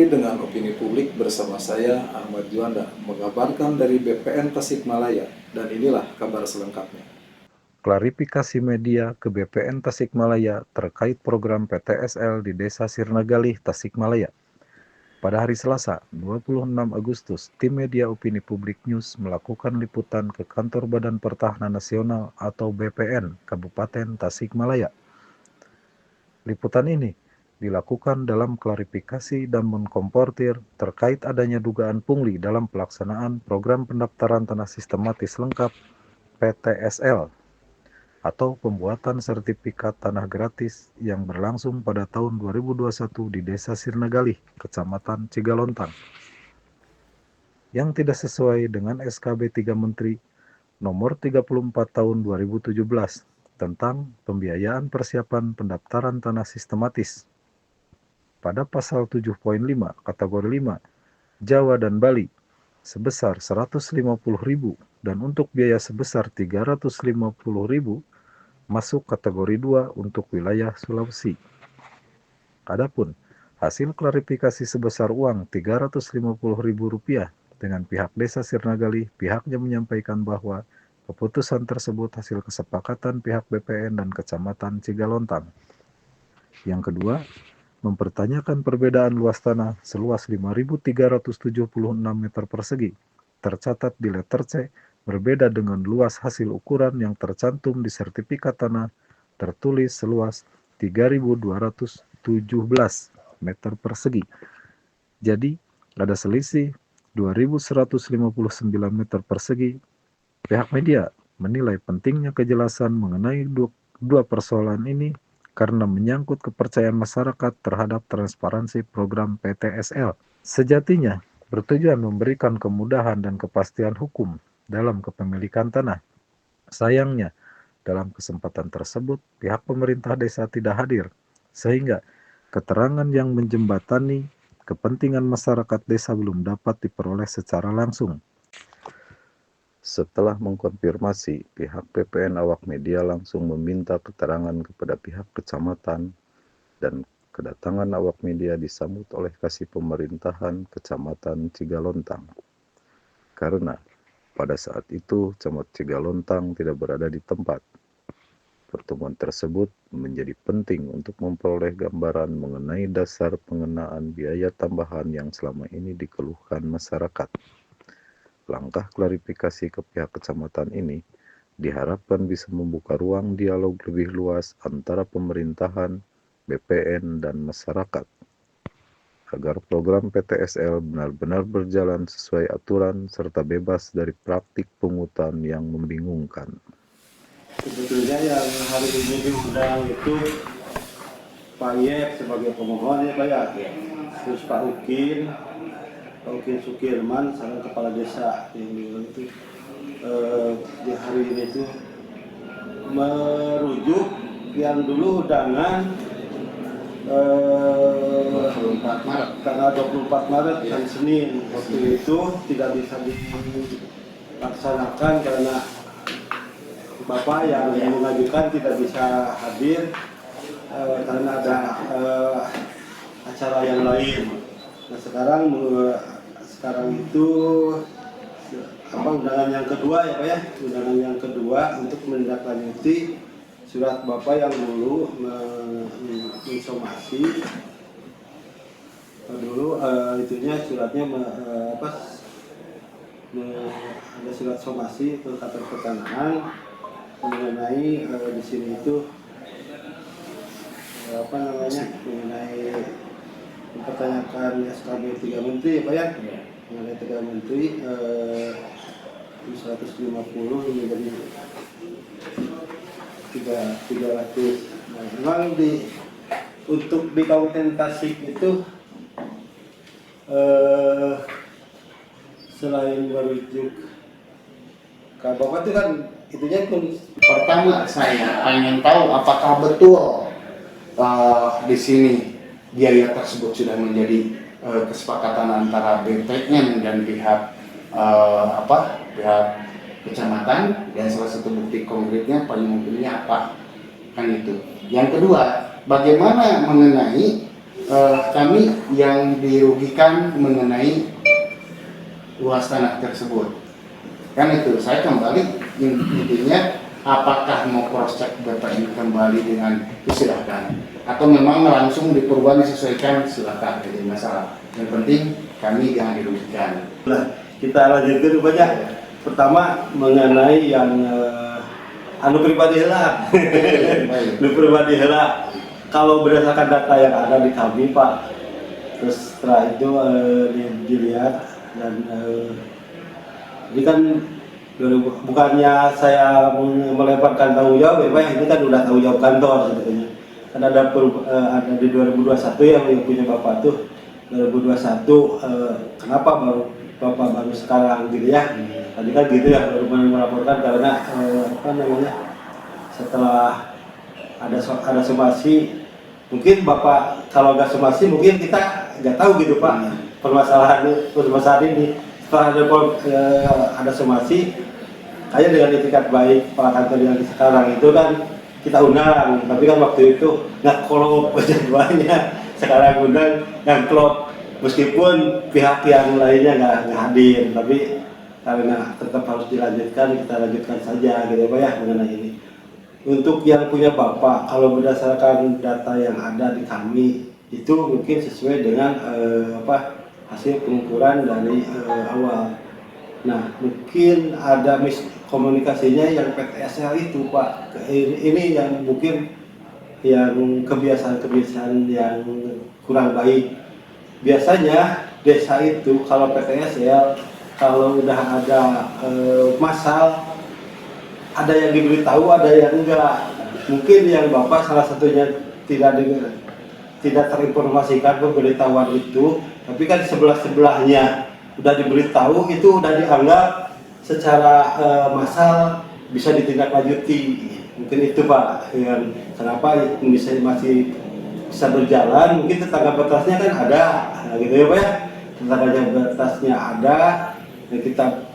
Kembali dengan opini publik bersama saya Ahmad Juanda mengabarkan dari BPN Tasikmalaya, dan inilah kabar selengkapnya. Klarifikasi media ke BPN Tasikmalaya terkait program PTSL di Desa Sirnagalih, Tasikmalaya. Pada hari Selasa, 26 Agustus, tim media opini publik news melakukan liputan ke kantor Badan Pertahanan Nasional atau BPN Kabupaten Tasikmalaya. Liputan ini dilakukan dalam klarifikasi dan mengkonfrontir terkait adanya dugaan pungli dalam pelaksanaan program pendaftaran tanah sistematis lengkap PTSL atau pembuatan sertifikat tanah gratis yang berlangsung pada tahun 2021 di Desa Sirnagalih, Kecamatan Cigalontang, yang tidak sesuai dengan SKB 3 Menteri Nomor 34 Tahun 2017 tentang pembiayaan persiapan pendaftaran tanah sistematis. Pada pasal 7.5 kategori 5 Jawa dan Bali sebesar 150.000 dan untuk biaya sebesar 350.000 masuk kategori 2 untuk wilayah Sulawesi. Adapun hasil klarifikasi sebesar uang Rp350.000 dengan pihak Desa Sirnagalih, pihaknya menyampaikan bahwa keputusan tersebut hasil kesepakatan pihak BPN dan Kecamatan Cigalontang. Yang kedua, mempertanyakan perbedaan luas tanah seluas 5.376 meter persegi tercatat di letter C berbeda dengan luas hasil ukuran yang tercantum di sertifikat tanah tertulis seluas 3.217 meter persegi. Jadi, ada selisih 2.159 meter persegi. Pihak media menilai pentingnya kejelasan mengenai dua persoalan ini karena menyangkut kepercayaan masyarakat terhadap transparansi program PTSL. Sejatinya, bertujuan memberikan kemudahan dan kepastian hukum dalam kepemilikan tanah. Sayangnya, dalam kesempatan tersebut, pihak pemerintah desa tidak hadir, sehingga keterangan yang menjembatani kepentingan masyarakat desa belum dapat diperoleh secara langsung. Setelah mengkonfirmasi, pihak BPN awak media langsung meminta keterangan kepada pihak kecamatan dan kedatangan awak media disambut oleh Kasih Pemerintahan Kecamatan Cigalontang. Karena pada saat itu Camat Cigalontang tidak berada di tempat. Pertemuan tersebut menjadi penting untuk memperoleh gambaran mengenai dasar pengenaan biaya tambahan yang selama ini dikeluhkan masyarakat. Langkah klarifikasi ke pihak kecamatan ini diharapkan bisa membuka ruang dialog lebih luas antara pemerintahan, BPN, dan masyarakat, agar program PTSL benar-benar berjalan sesuai aturan serta bebas dari praktik pungutan yang membingungkan. Sebetulnya yang hari ini diundang itu Pak Yep sebagai pemohon ya Pak ya, terus Pak Ukin Sukirman sama kepala desa yang itu di hari ini itu merujuk yang dulu undangan tanggal 24 Maret dan Senin. Waktu itu tidak bisa dilaksanakan karena Bapak yang mengajukan tidak bisa hadir karena ada acara yang lain. Nah sekarang itu undangan yang kedua ya Pak ya, undangan yang kedua untuk menindaklanjuti surat Bapak yang dulu menginsomasi dulu itunya suratnya ada surat somasi ke kantor pertanahan mengenai di sini itu mengenai mempertanyakan SKB 3 Menteri ya Pak ya, mengenai 3 Menteri 150 menjadi 300. Nah, memang untuk di Kabupaten Tasik itu selain merujuk ke Bapak itu kan itunya pertama saya pengen tahu apakah betul di sini biaya tersebut sudah menjadi kesepakatan antara BPN dan pihak pihak kecamatan, dan salah satu bukti konkretnya paling mungkinnya apa kan itu. Yang kedua, bagaimana mengenai kami yang dirugikan mengenai luas tanah tersebut. Kan itu, saya kembali intinya apakah mau cross check BPN kembali dengan silahkan, atau memang langsung diperubahan disesuaikan silahkan, jadi masalah. Yang penting kami jangan dirugikan. Kita lanjutkan banyak. Pertama mengenai yang anu pribadi lah. Anu pribadi lah. Kalau berdasarkan data yang ada di kami Pak, terus setelah itu dilihat dan ini kan bukannya saya melemparkan tanggung jawab ya Pak, ini kan udah tanggung jawab kantor sebetulnya. Kan ada di 2021 yang punya Bapak tuh 2021 kenapa Bapak baru sekarang gitu ya. Tadi kan gitu ya baru melaporkan karena apa namanya, setelah ada somasi, mungkin Bapak kalau nggak somasi mungkin kita nggak tahu gitu Pak permasalahan ini. Setelah ada somasi, kayak dengan etikat baik Pak kantor yang sekarang itu kan kita undang, tapi kan waktu itu nggak kolom jadwalnya. Sekarang undang yang klop, meskipun pihak yang lainnya nggak hadir, tapi karena tetap harus dilanjutkan, kita lanjutkan saja gitu Pak ya mengenai ini. Untuk yang punya Bapak, kalau berdasarkan data yang ada di kami itu mungkin sesuai dengan hasil pengukuran dari awal. Nah, mungkin ada miskomunikasinya yang PTSL itu Pak. Ini yang mungkin yang kebiasaan-kebiasaan yang kurang baik. Biasanya desa itu kalau PTSL, kalau udah ada masal, ada yang diberitahu, ada yang enggak. Mungkin yang Bapak salah satunya tidak terinformasikan pemberitahuan itu, tapi kan sebelah-sebelahnya udah diberitahu, itu udah dianggap secara massal bisa ditindaklanjuti. Mungkin itu Pak yang kenapa masih bisa berjalan. Mungkin tetangga batasnya kan ada, gitu ya Pak ya, tetangga batasnya ada, dan kita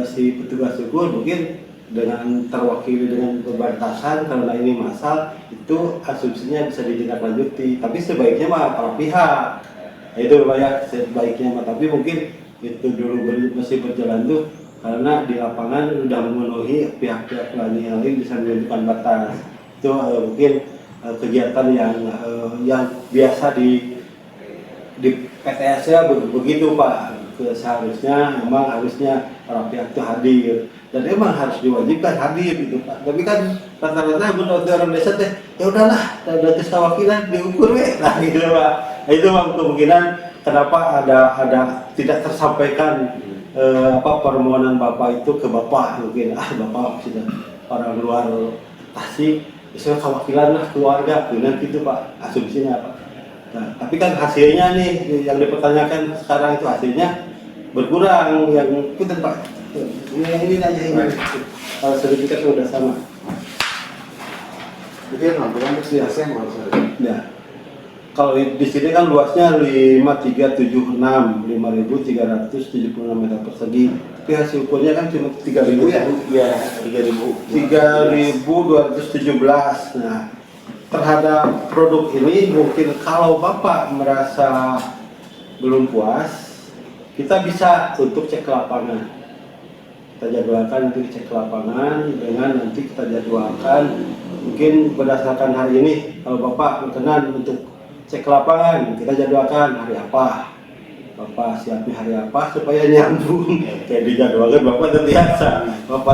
si petugas syukur mungkin dengan terwakili dengan pembatasan karena ini massal, itu asumsinya bisa ditindaklanjuti. Tapi sebaiknya mah para pihak, itu Pak ya, sebaiknya mah. Tapi mungkin itu dulu masih berjalan tuh karena di lapangan sudah memenuhi pihak-pihak lain bisa menentukan batas. Itu mungkin kegiatan yang biasa di PTS ya begitu Pak. Seharusnya memang harusnya para pihak itu hadir dan emang harus diwajibkan hadir gitu Pak. Tapi kan rata-rata menurut orang desa teh ya udahlah, ada kesawakilan diukur lah gitu Pak. Nah, itu kemungkinan kenapa ada tidak tersampaikan permohonan Bapak itu ke Bapak. Mungkin Bapak sudah orang luar Tasik, misalnya kewakilan lah keluarga, dengan gitu Pak, asumsinya Pak. Nah, tapi kan hasilnya nih yang dipertanyakan sekarang itu hasilnya berkurang, yang itu Pak. Ini aja ini. Kalau sertifikat sudah sama. Jadi nampilan biasa yang harus ada. Ya. Kalau di sini kan luasnya 5376, 5.376 meter persegi. Tapi hasil ukurnya kan cuma 3.000 ya? Iya, 3.217. Nah, terhadap produk ini mungkin kalau Bapak merasa belum puas, kita bisa untuk cek ke lapangan. Kita jadwalkan untuk cek ke lapangan dengan nanti kita jadwalkan mungkin berdasarkan hari ini. Kalau Bapak berkenan untuk cek ke lapangan, kita jadwalkan hari apa, Bapak siapnya hari apa supaya nyambung. Kayak dijadwalkan Bapak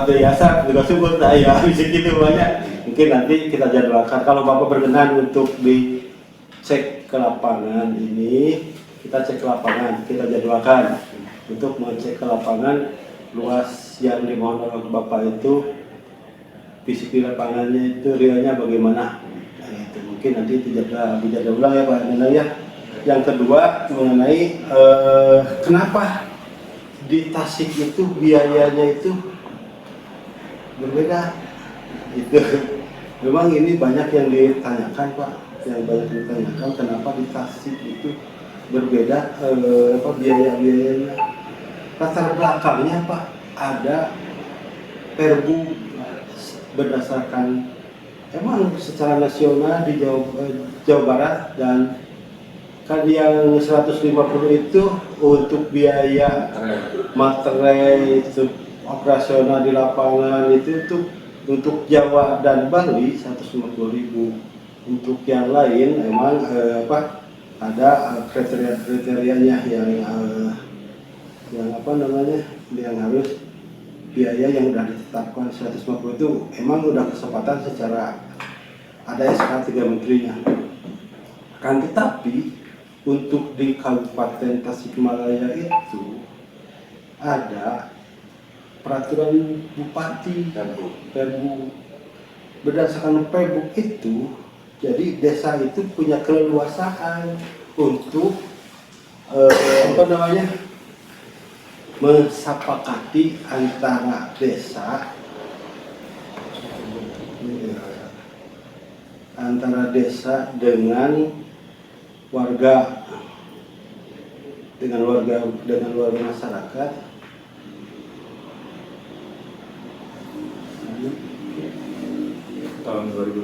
terbiasa juga syukur saya bisa gitu banyak. Mungkin nanti kita jadwalkan. Kalau Bapak berkenan untuk dicek ke lapangan ini, kita cek ke lapangan, kita jadwalkan untuk mengecek ke lapangan luas yang dimohon oleh Bapak itu, fisik di lapangannya itu realnya bagaimana. Itu mungkin nanti dijadwal ulang ya Pak Nenang ya. Yang kedua mengenai kenapa di Tasik itu biayanya itu berbeda. Itu memang ini banyak yang ditanyakan Pak, yang banyak ditanyakan kenapa di Tasik itu berbeda biaya-biayanya. Latar belakangnya Pak, ada perbu berdasarkan emang secara nasional di Jawa Barat dan kan yang 150 itu untuk biaya materai itu operasional di lapangan itu untuk Jawa dan Bali 150.000. Untuk yang lain memang ada kriteria-kriterianya yang apa namanya yang harus biaya yang sudah ditetapkan 150 itu emang udah kesempatan secara ada SK 3 menterinya. Kan tetapi untuk di Kabupaten Tasikmalaya itu ada peraturan bupati Perbu. Berdasarkan Perbu itu, jadi desa itu punya keleluasaan untuk mensepakati antara desa dengan warga masyarakat tahun 2018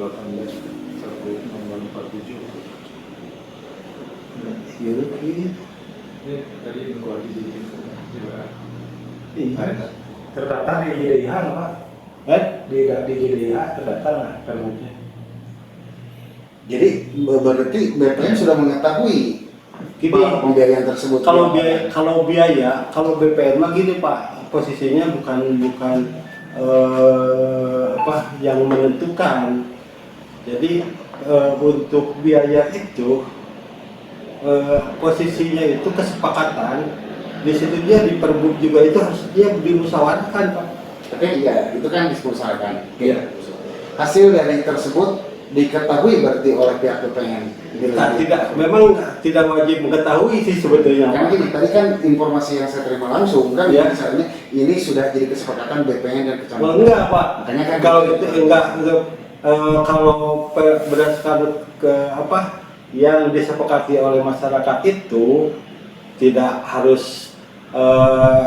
nomor 47. Iya. Tadi keluar di Iya. Terdaftar di GDIH nggak Pak? Di GDIH terdaftar nggak perbunya? Jadi berarti BPN sudah mengetahui bahwa pembiayaan tersebut. Kalau BPN mah gini Pak, posisinya bukan yang menentukan. Jadi untuk biaya itu posisinya itu kesepakatan. Di situ dia di Perbu juga itu harusnya dimusyawarahkan Pak. Tapi ya itu kan dimusyawarahkan. Iya. Hasil dari tersebut diketahui berarti oleh pihak BPN. Memang tidak wajib mengetahui sih sebetulnya. Karena gini, tadi kan informasi yang saya terima langsung kan, Ya. misalnya ini sudah jadi kesepakatan BPN dan kecamatan. Enggak Pak. Makanya kan Kalau itu enggak kalau berdasarkan yang disepakati oleh masyarakat itu tidak harus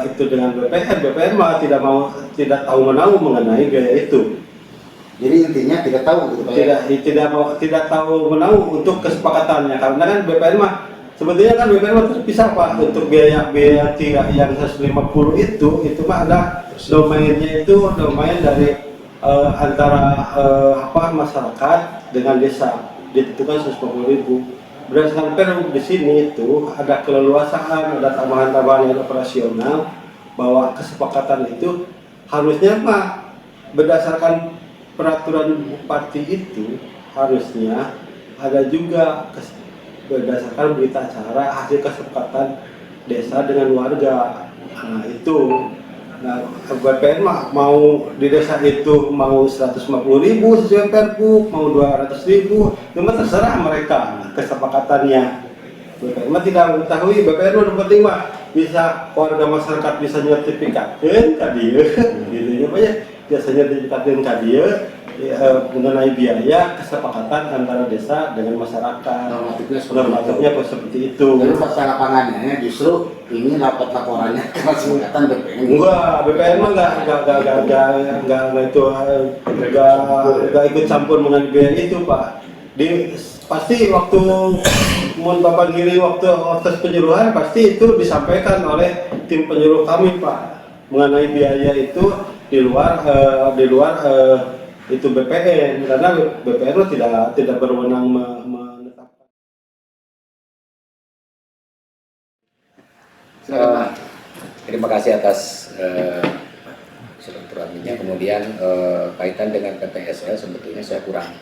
itu dengan BPN mah tidak tahu menahu mengenai biaya itu. Jadi intinya tidak tahu gitu Pak. Tidak tahu menahu untuk kesepakatannya, karena kan BPN mah sebetulnya kan BPN mah terpisah Pak. Untuk biaya yang 150 itu mah ada domainnya, itu domain dari antara masyarakat dengan desa, ditentukan 150.000. Berdasarkan Perbu di sini itu ada keleluasaan, ada tambahan-tambahan yang operasional, bahwa kesepakatan itu harusnya mah berdasarkan peraturan bupati itu harusnya ada juga berdasarkan berita acara hasil kesepakatan desa dengan warga. Nah itu, BPN mah mau di desa itu mau 150.000 sesuai Perbu, mau 200.000, cuma terserah mereka kesepakatannya. BPN mah tidak mengetahui, BPN mah penting mah bisa warga masyarakat bisa nyertifikatkan tadi gitu ya Pak ya. Biasanya dinyatakan tadi mengenai biaya kesepakatan antara desa dengan masyarakat. Normatifnya seperti itu. Jadi pas lapangannya justru ini laporannya ke kesepakatan BPN. Enggak, BPN mah enggak ikut campur mengenai biaya itu Pak. Pasti waktu Bapak Giri waktu penyuluhan pasti itu disampaikan oleh tim penyuluh kami Pak mengenai biaya itu di luar itu BPN, karena BPN tidak berwenang menetapkan. Terima kasih atas silaturahminya. Kemudian kaitan dengan PTSL sebetulnya saya kurang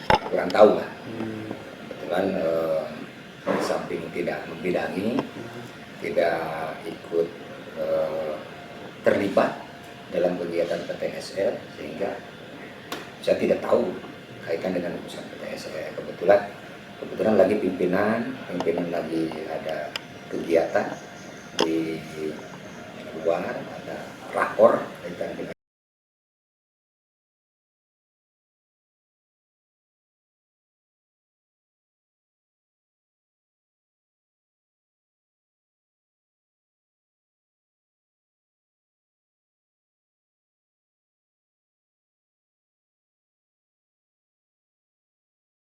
tahu lah. Kebetulan di samping tidak membidangi, tidak ikut terlibat dalam kegiatan PTSL, sehingga saya tidak tahu kaitan dengan urusan PTSL. Kebetulan lagi pimpinan lagi ada kegiatan di luar, ada rakor